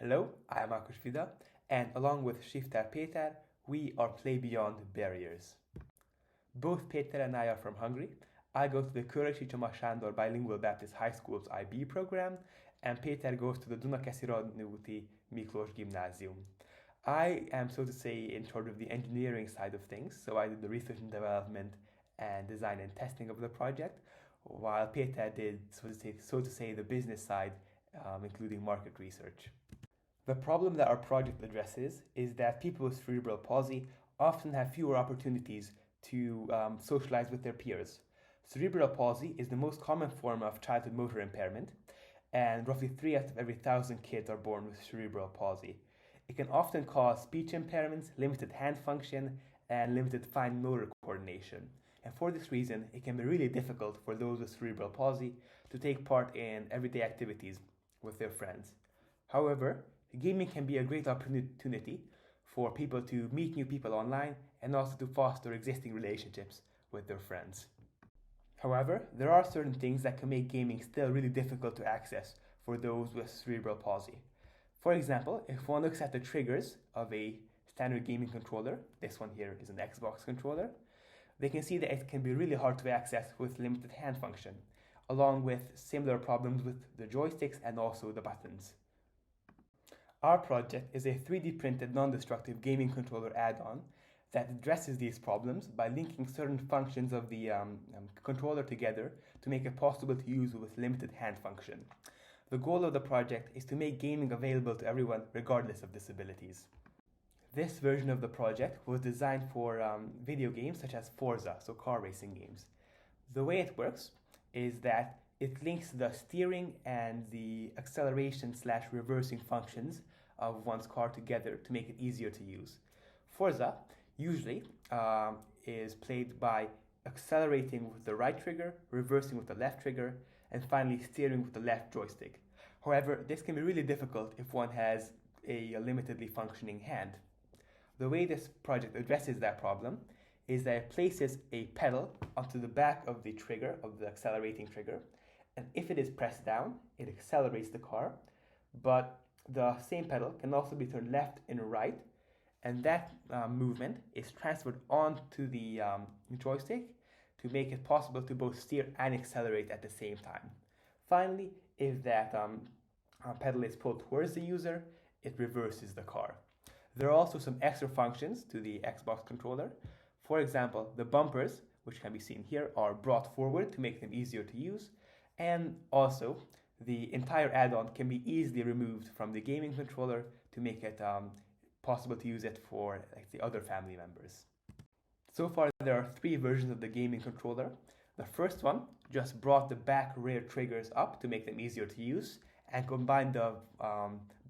Hello, I am Markus Vida, and along with Shifter Peter, we are PlayBeyondBarriers. Both Peter and I are from Hungary. I go to the Körösi Csoma Sándor Bilingual Baptist High School's IB program, and Peter goes to the Dunakeszi Radnóti Miklós Gymnásium. I am, so to say, in charge of the engineering side of things, so I did the research and development and design and testing of the project, while Peter did, so to say, the business side, including market research. The problem that our project addresses is that people with cerebral palsy often have fewer opportunities to socialize with their peers. Cerebral palsy is the most common form of childhood motor impairment, and roughly 3 out of every 1,000 kids are born with cerebral palsy. It can often cause speech impairments, limited hand function, and limited fine motor coordination. And for this reason, it can be really difficult for those with cerebral palsy to take part in everyday activities with their friends. However, gaming can be a great opportunity for people to meet new people online and also to foster existing relationships with their friends. However, there are certain things that can make gaming still really difficult to access for those with cerebral palsy. For example, if one looks at the triggers of a standard gaming controller, this one here is an Xbox controller, they can see that it can be really hard to access with limited hand function, along with similar problems with the joysticks and also the buttons. Our project is a 3D printed non-destructive gaming controller add-on that addresses these problems by linking certain functions of the controller together to make it possible to use with limited hand function. The goal of the project is to make gaming available to everyone regardless of disabilities. This version of the project was designed for video games such as Forza, so car racing games. The way it works is that it links the steering and the acceleration/reversing functions of one's car together to make it easier to use. Forza usually is played by accelerating with the right trigger, reversing with the left trigger, and finally steering with the left joystick. However, this can be really difficult if one has a limitedly functioning hand. The way this project addresses that problem is that it places a pedal onto the back of the trigger, of the accelerating trigger, and if it is pressed down, it accelerates the car, but the same pedal can also be turned left and right, and that movement is transferred onto the joystick to make it possible to both steer and accelerate at the same time. Finally, if that pedal is pulled towards the user, it reverses the car. There are also some extra functions to the Xbox controller. For example, the bumpers, which can be seen here, are brought forward to make them easier to use, and also the entire add-on can be easily removed from the gaming controller to make it possible to use it for the other family members. So far, there are 3 versions of the gaming controller. The first one just brought the back rear triggers up to make them easier to use and combined the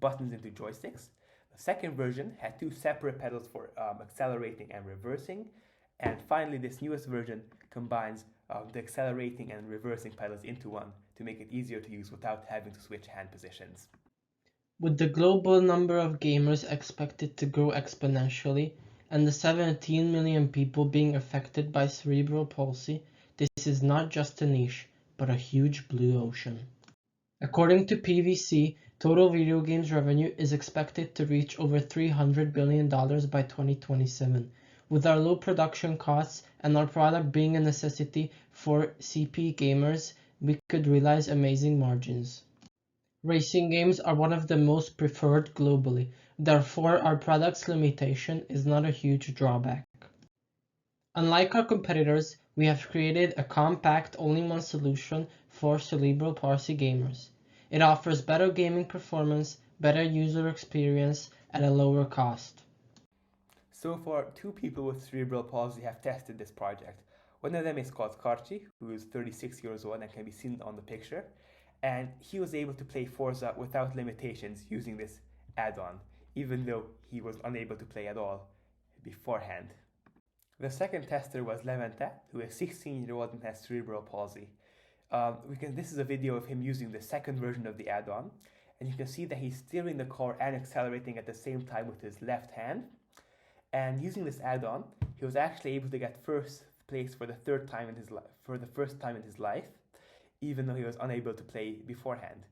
buttons into joysticks. The second version had 2 separate pedals for accelerating and reversing. And finally, this newest version combines the accelerating and reversing pedals into one to make it easier to use without having to switch hand positions. With the global number of gamers expected to grow exponentially and the 17 million people being affected by cerebral palsy, this is not just a niche, but a huge blue ocean. According to PVC, total video games revenue is expected to reach over $300 billion by 2027. With our low production costs and our product being a necessity for CP gamers, we could realize amazing margins. Racing games are one of the most preferred globally, therefore our product's limitation is not a huge drawback. Unlike our competitors, we have created a compact all-in-one solution for cerebral palsy gamers. It offers better gaming performance, better user experience at a lower cost. So far, 2 people with cerebral palsy have tested this project. One of them is called Karchi, who is 36 years old and can be seen on the picture, and he was able to play Forza without limitations using this add-on, even though he was unable to play at all beforehand. The second tester was Levente, who is 16-year-old and has cerebral palsy. This is a video of him using the second version of the add-on, and you can see that he's steering the car and accelerating at the same time with his left hand. And using this add-on, he was actually able to get first place for the first time in his life, even though he was unable to play beforehand.